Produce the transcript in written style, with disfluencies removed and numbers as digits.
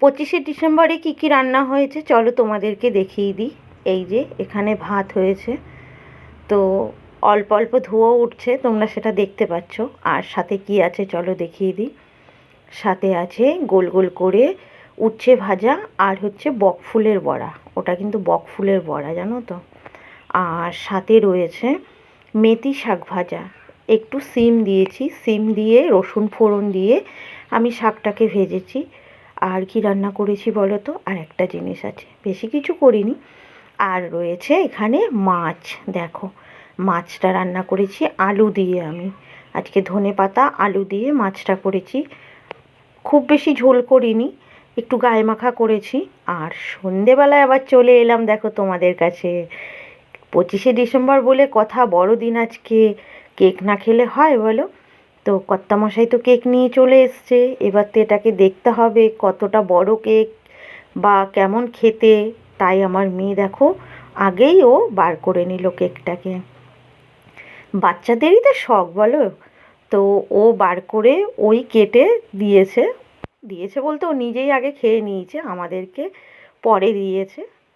25শে ডিসেম্বরে কী কী রান্না হয়েছে চলো তোমাদেরকে দেখিয়ে দিই। এই যে এখানে ভাত হয়েছে, তো অল্প অল্প ধোঁয়া উঠছে, তোমরা সেটা দেখতে পাচ্ছ। আর সাথে কি আছে চলো দেখিয়ে দিই। সাথে আছে গোল গোল করে উচ্ছে ভাজা, আর হচ্ছে বকফুলের বড়া। ওটা কিন্তু বকফুলের বড়া, জানো তো। আর সাথে রয়েছে মেথি শাক ভাজা, একটু সিম দিয়েছি, সিম দিয়ে রসুন ফোড়ন দিয়ে আমি শাকটাকে ভেজেছি। আর কি রান্না করেছি বলো তো, আর একটা জিনিস আছে, বেশি কিছু করিনি। আর রয়েছে এখানে মাছ, দেখো মাছটা রান্না করেছি আলু দিয়ে। আমি আজকে ধনেপাতা আলু দিয়ে মাছটা করেছি, খুব বেশি ঝোল করিনি, একটু গায়ে মাখা করেছি। আর সন্ধেবেলায় আবার চলে এলাম দেখো তোমাদের কাছে। 25শে ডিসেম্বর বলে কথা, বড়দিন আজকে, কেক না খেলে হয় বলো। তো কর্তামশাই তো কেক নিয়ে চলে এসছে, এবার তো এটাকে দেখতে হবে কতটা বড় কেক বা কেমন খেতে। তাই আমার মেয়ে দেখো আগেই ও বার করে নিল কেকটাকে। বাচ্চাদেরই তো শখ বলো। তো ও বার করে ওই কেটে দিয়েছে। দিয়েছে বলতে ও নিজেই আগে খেয়ে নিয়েছে, আমাদেরকে পরে দিয়েছে।